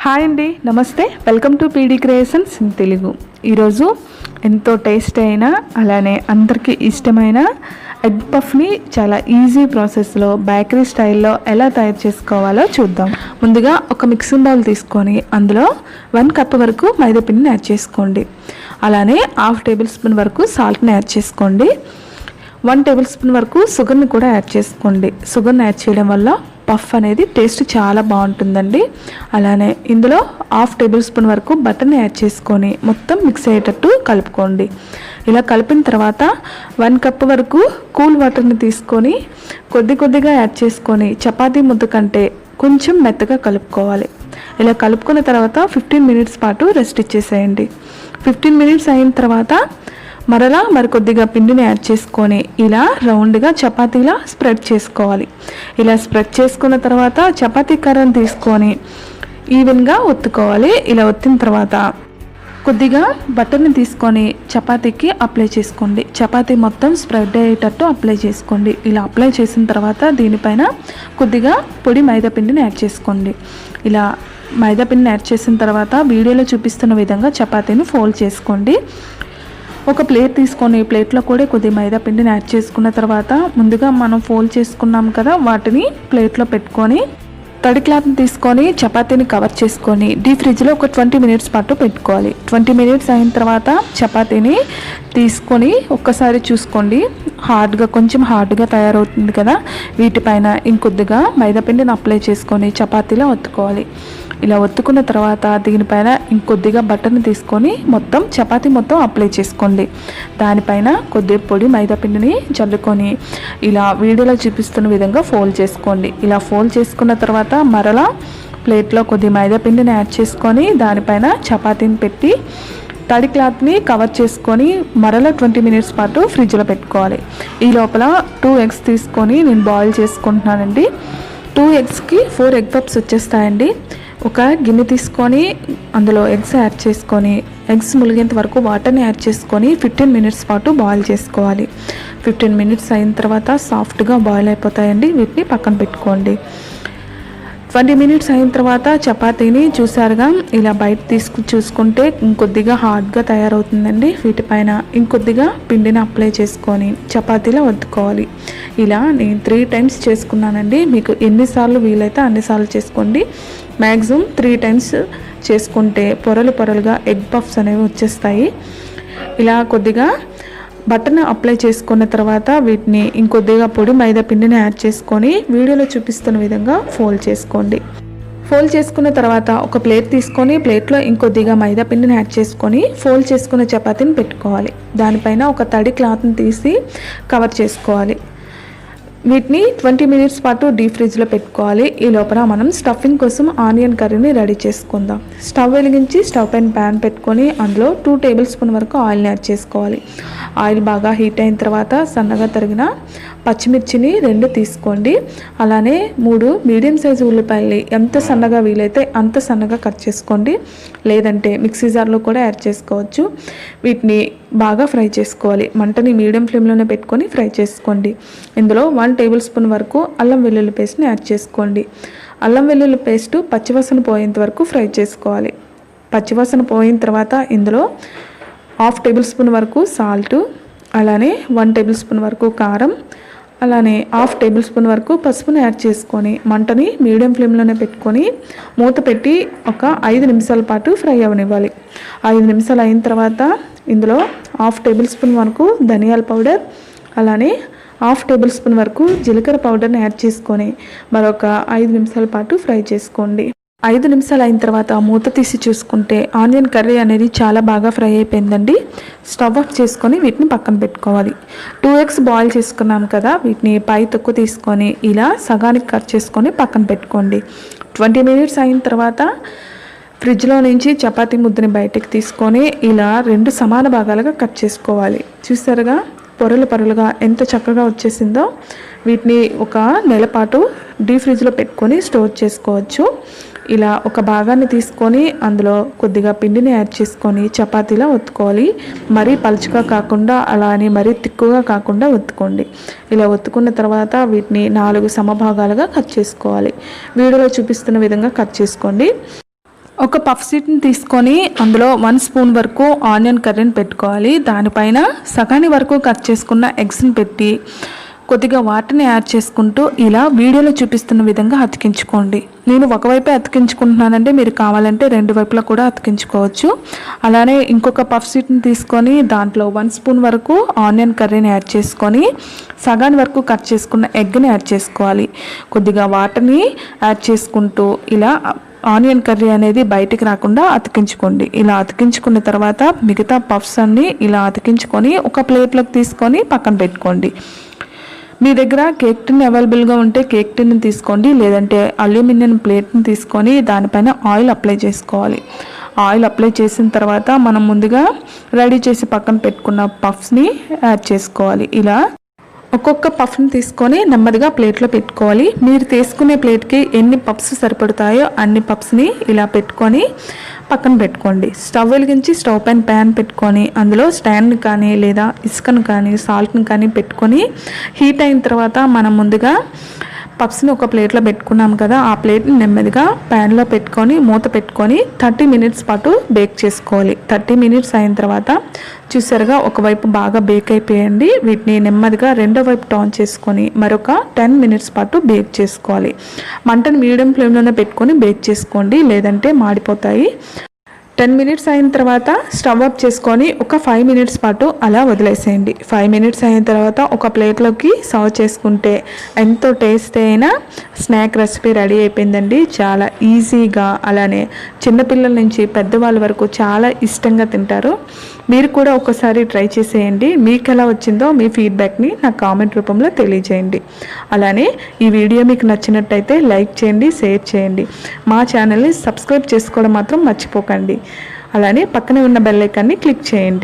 Hi అండి, నమస్తే. Welcome to PD creations in Telugu. ఈరోజు ఎంతో టేస్ట్ అయిన అలానే అందరికీ ఇష్టమైన ఎగ్ పఫ్ని చాలా ఈజీ ప్రాసెస్లో బేకరీ స్టైల్లో ఎలా తయారు చేసుకోవాలో చూద్దాం. ముందుగా ఒక మిక్సింగ్ బౌల్ తీసుకొని అందులో 1 కప్ వరకు మైదాపిండిని యాడ్ చేసుకోండి. అలానే 1/2 టేబుల్ స్పూన్ వరకు సాల్ట్ని యాడ్ చేసుకోండి. 1 టేబుల్ స్పూన్ వరకు షుగర్ని కూడా యాడ్ చేసుకోండి. షుగర్ని యాడ్ చేయడం వల్ల పఫ్ అనేది టేస్ట్ చాలా బాగుంటుందండి. అలానే ఇందులో 1/2 టేబుల్ స్పూన్ వరకు బటర్ని యాడ్ చేసుకొని మొత్తం మిక్స్ అయ్యేటట్టు కలుపుకోండి. ఇలా కలిపిన తర్వాత 1 కప్ వరకు కూల్ వాటర్ని తీసుకొని కొద్దిగా యాడ్ చేసుకొని చపాతీ ముద్ద కంటే కొంచెం మెత్తగా కలుపుకోవాలి. ఇలా కలుపుకున్న తర్వాత 15 మినిట్స్ పాటు రెస్ట్ ఇచ్చేసేయండి. 15 మినిట్స్ అయిన తర్వాత మరికొద్దిగా పిండిని యాడ్ చేసుకొని ఇలా రౌండ్గా చపాతీలా స్ప్రెడ్ చేసుకోవాలి. ఇలా స్ప్రెడ్ చేసుకున్న తర్వాత చపాతీ కర్రను తీసుకొని ఈవెన్గా ఒత్తుకోవాలి. ఇలా ఒత్తిన తర్వాత కొద్దిగా బటర్ని తీసుకొని చపాతీకి అప్లై చేసుకోండి. చపాతీ మొత్తం స్ప్రెడ్ అయ్యేటట్టు అప్లై చేసుకోండి. ఇలా అప్లై చేసిన తర్వాత దీనిపైన కొద్దిగా పొడి మైదాపిండిని యాడ్ చేసుకోండి. ఇలా మైదాపిండిని యాడ్ చేసిన తర్వాత వీడియోలో చూపిస్తున్న విధంగా చపాతీని ఫోల్డ్ చేసుకోండి. ఒక ప్లేట్ తీసుకొని ప్లేట్లో కూడా కొద్ది మైదా పిండిని యాడ్ చేసుకున్న తర్వాత ముందుగా మనం ఫోల్డ్ చేసుకున్నాం కదా, వాటిని ప్లేట్లో పెట్టుకొని తడి క్లాత్ని తీసుకొని చపాతీని కవర్ చేసుకొని డీప్ ఫ్రిడ్జ్లో ఒక 20 మినిట్స్ పాటు పెట్టుకోవాలి. 20 మినిట్స్ అయిన తర్వాత చపాతీని తీసుకొని ఒక్కసారి చూసుకోండి. కొంచెం హార్డ్గా తయారవుతుంది కదా, వీటిపైన ఇంకొద్దిగా మైదాపిండిని అప్లై చేసుకొని చపాతీలో ఒత్తుకోవాలి. ఇలా ఒత్తుకున్న తర్వాత దీనిపైన ఇంకొద్దిగా బటర్ని తీసుకొని చపాతీ మొత్తం అప్లై చేసుకోండి. దానిపైన కొద్ది పొడి మైదాపిండిని చల్లుకొని ఇలా వీడియోలో చూపిస్తున్న విధంగా ఫోల్డ్ చేసుకోండి. ఇలా ఫోల్డ్ చేసుకున్న తర్వాత మరలా ప్లేట్లో కొద్ది మైదాపిండిని యాడ్ చేసుకొని దానిపైన చపాతీని పెట్టి తడి క్లాత్ని కవర్ చేసుకొని మరలా 20 మినిట్స్ పాటు ఫ్రిడ్జ్లో పెట్టుకోవాలి. ఈ లోపల 2 ఎగ్స్ తీసుకొని నేను బాయిల్ చేసుకుంటున్నానండి. 2 ఎగ్స్కి 4 ఎగ్ పఫ్స్ వచ్చేస్తాయండి. ఒక గిన్నె తీసుకొని అందులో ఎగ్స్ యాడ్ చేసుకొని ఎగ్స్ ములిగేంత వరకు వాటర్ని యాడ్ చేసుకొని 15 మినిట్స్ పాటు బాయిల్ చేసుకోవాలి. 15 మినిట్స్ అయిన తర్వాత సాఫ్ట్గా బాయిల్ అయిపోతాయండి. వీటిని పక్కన పెట్టుకోండి. 20 మినిట్స్ అయిన తర్వాత చపాతీని చూసారుగా ఇలా బయట చూసుకుంటే ఇంకొద్దిగా హార్డ్గా తయారవుతుందండి. వీటిపైన ఇంకొద్దిగా పిండిని అప్లై చేసుకొని చపాతీలో వద్దుకోవాలి. ఇలా నేను 3 టైమ్స్ చేసుకున్నానండి. మీకు ఎన్నిసార్లు వీలైతే అన్నిసార్లు చేసుకోండి. మ్యాక్సిమం 3 టైమ్స్ చేసుకుంటే పొరలుగా ఎగ్ పఫ్స్ అనేవి వచ్చేస్తాయి. ఇలా కొద్దిగా బటర్ని అప్లై చేసుకున్న తర్వాత వీటిని ఇంకొద్దిగా పొడి మైదా పిండిని యాడ్ చేసుకొని వీడియోలో చూపిస్తున్న విధంగా ఫోల్డ్ చేసుకోండి. ఫోల్డ్ చేసుకున్న తర్వాత ఒక ప్లేట్ తీసుకొని ప్లేట్లో ఇంకొద్దిగా మైదా పిండిని యాడ్ చేసుకొని ఫోల్డ్ చేసుకున్న చపాతీని పెట్టుకోవాలి. దానిపైన ఒక తడి క్లాత్ని తీసి కవర్ చేసుకోవాలి. వీటిని 20 మినిట్స్ పాటు డీప్ ఫ్రిడ్జ్లో పెట్టుకోవాలి. ఈ లోపల మనం స్టఫింగ్ కోసం ఆనియన్ కర్రీని రెడీ చేసుకుందాం. స్టవ్ వెలిగించి స్టవ్ పైన ప్యాన్ పెట్టుకొని అందులో 2 టేబుల్ స్పూన్ వరకు ఆయిల్ని యాడ్ చేసుకోవాలి. ఆయిల్ బాగా హీట్ అయిన తర్వాత సన్నగా తరిగిన పచ్చిమిర్చిని 2 తీసుకోండి. అలానే 3 మీడియం సైజు ఉల్లిపాయలు ఎంత సన్నగా వీలైతే అంత సన్నగా కట్ చేసుకోండి. లేదంటే మిక్సీ జార్లో కూడా యాడ్ చేసుకోవచ్చు. వీటిని బాగా ఫ్రై చేసుకోవాలి. మంటని మీడియం ఫ్లేమ్లోనే పెట్టుకొని ఫ్రై చేసుకోండి. ఇందులో 1 టేబుల్ స్పూన్ వరకు అల్లం వెల్లుల్లి పేస్ట్ని యాడ్ చేసుకోండి. అల్లం వెల్లుల్లి పేస్ట్ పచ్చివాసన పోయేంత వరకు ఫ్రై చేసుకోవాలి. పచ్చివాసన పోయిన తర్వాత ఇందులో 1/2 టేబుల్ స్పూన్ వరకు సాల్ట్, అలానే 1 టేబుల్ స్పూన్ వరకు కారం, అలానే 1/2 టేబుల్ స్పూన్ వరకు పసుపుని యాడ్ చేసుకొని మంటని మీడియం ఫ్లేమ్లోనే పెట్టుకొని మూత పెట్టి ఒక 5 నిమిషాల పాటు ఫ్రై అవ్వనివ్వాలి. 5 నిమిషాలు అయిన తర్వాత ఇందులో 1/2 టేబుల్ స్పూన్ వరకు ధనియాల పౌడర్, అలానే 1/2 టేబుల్ స్పూన్ వరకు జీలకర్ర పౌడర్ని యాడ్ చేసుకొని మరొక 5 నిమిషాల పాటు ఫ్రై చేసుకోండి. 5 నిమిషాలు అయిన తర్వాత మూత తీసి చూసుకుంటే ఆనియన్ కర్రీ అనేది చాలా బాగా ఫ్రై అయిపోయిందండి. స్టవ్ ఆఫ్ చేసుకొని వీటిని పక్కన పెట్టుకోవాలి. 2 ఎగ్స్ బాయిల్ చేసుకున్నాం కదా, వీటిని పై తొక్కు తీసుకొని ఇలా సగానికి కట్ చేసుకొని పక్కన పెట్టుకోండి. 20 మినిట్స్ అయిన తర్వాత ఫ్రిడ్జ్లో నుంచి చపాతీ ముద్దని బయటకు తీసుకొని ఇలా 2 సమాన భాగాలుగా కట్ చేసుకోవాలి. చూసారుగా పొరలుగా ఎంత చక్కగా వచ్చేసిందో. వీటిని ఒక నెల పాటు డీప్ ఫ్రిడ్జ్లో పెట్టుకొని స్టోర్ చేసుకోవచ్చు. ఇలా ఒక భాగాన్ని తీసుకొని అందులో కొద్దిగా పిండిని యాడ్ చేసుకొని చపాతీలా ఒత్తుకోవాలి. మరీ పలుచగా కాకుండా అలా అని మరీ తిక్కుగా కాకుండా ఒత్తుకోండి. ఇలా ఒత్తుకున్న తర్వాత వీటిని 4 సమభాగాలుగా కట్ చేసుకోవాలి. వీడియోలో చూపిస్తున్న విధంగా కట్ చేసుకోండి. ఒక పఫ్ షీట్ని తీసుకొని అందులో 1 స్పూన్ వరకు ఆనియన్ కర్రీని పెట్టుకోవాలి. దానిపైన సగాని వరకు కట్ చేసుకున్న ఎగ్స్ని పెట్టి కొద్దిగా వాటర్ని యాడ్ చేసుకుంటూ ఇలా వీడియోలో చూపిస్తున్న విధంగా అతికించుకోండి. నేను ఒకవైపే అతికించుకుంటున్నానంటే మీరు కావాలంటే 2 వైపులా కూడా అతికించుకోవచ్చు. అలానే ఇంకొక పఫ్ షీట్ని తీసుకొని దాంట్లో 1 స్పూన్ వరకు ఆనియన్ కర్రీని యాడ్ చేసుకొని సగాని వరకు కట్ చేసుకున్న ఎగ్ని యాడ్ చేసుకోవాలి. కొద్దిగా వాటర్ని యాడ్ చేసుకుంటూ ఇలా ఆనియన్ కర్రీ అనేది బయటికి రాకుండా అతికించుకోండి. ఇలా అతికించుకున్న తర్వాత మిగతా పఫ్స్ అన్నీ ఇలా అతికించుకొని ఒక ప్లేట్లోకి తీసుకొని పక్కన పెట్టుకోండి. మీ దగ్గర కేక్ టిన్ అవైలబుల్గా ఉంటే కేక్ టిన్ని తీసుకోండి, లేదంటే అల్యూమినియం ప్లేట్ని తీసుకొని దానిపైన ఆయిల్ అప్లై చేసుకోవాలి. ఆయిల్ అప్లై చేసిన తర్వాత మనం ముందుగా రెడీ చేసి పక్కన పెట్టుకున్న పఫ్స్ని యాడ్ చేసుకోవాలి. ఇలా ఒక్కొక్క పఫ్ని తీసుకొని నెమ్మదిగా ప్లేట్లో పెట్టుకోవాలి. మీరు తీసుకునే ప్లేట్కి ఎన్ని పఫ్స్ సరిపడతాయో అన్ని పఫ్స్ని ఇలా పెట్టుకొని పక్కన పెట్టుకోండి. స్టవ్ వెలిగించి స్టవ్ పైన ప్యాన్ పెట్టుకొని అందులో స్టాండ్ని కానీ లేదా ఇసుకను కానీ సాల్ట్ని కానీ పెట్టుకొని హీట్ అయిన తర్వాత మనం ముందుగా పఫ్స్ని ఒక ప్లేట్లో పెట్టుకున్నాం కదా, ఆ ప్లేట్ని నెమ్మదిగా ప్యాన్లో పెట్టుకొని మూత పెట్టుకొని 30 మినిట్స్ పాటు బేక్ చేసుకోవాలి. 30 మినిట్స్ అయిన తర్వాత చూసారుగా ఒకవైపు బాగా బేక్ అయిపోయండి. వీటిని నెమ్మదిగా రెండో వైపు టర్న్ చేసుకొని మరొక 10 మినిట్స్ పాటు బేక్ చేసుకోవాలి. మంటను మీడియం ఫ్లేమ్లోనే పెట్టుకొని బేక్ చేసుకోండి, లేదంటే మాడిపోతాయి. 10 మినిట్స్ అయిన తర్వాత స్టవ్ ఆఫ్ చేసుకొని ఒక 5 మినిట్స్ పాటు అలా వదిలేసేయండి. 5 మినిట్స్ అయిన తర్వాత ఒక ప్లేట్లోకి సర్వ్ చేసుకుంటే ఎంతో టేస్టీ అయిన స్నాక్ రెసిపీ రెడీ అయిపోయిందండి. చాలా ఈజీగా, అలానే చిన్నపిల్లల నుంచి పెద్దవాళ్ళ వరకు చాలా ఇష్టంగా తింటారు. మీరు కూడా ఒకసారి ట్రై చేసేయండి. మీకు ఎలా వచ్చిందో మీ ఫీడ్బ్యాక్ని నాకు కామెంట్ రూపంలో తెలియజేయండి. అలానే ఈ వీడియో మీకు నచ్చినట్టయితే లైక్ చేయండి, షేర్ చేయండి. మా ఛానల్ని సబ్స్క్రైబ్ చేసుకోవడం మాత్రం మర్చిపోకండి. అలానే పక్కనే ఉన్న బెల్ ఐకాన్ని క్లిక్ చేయండి.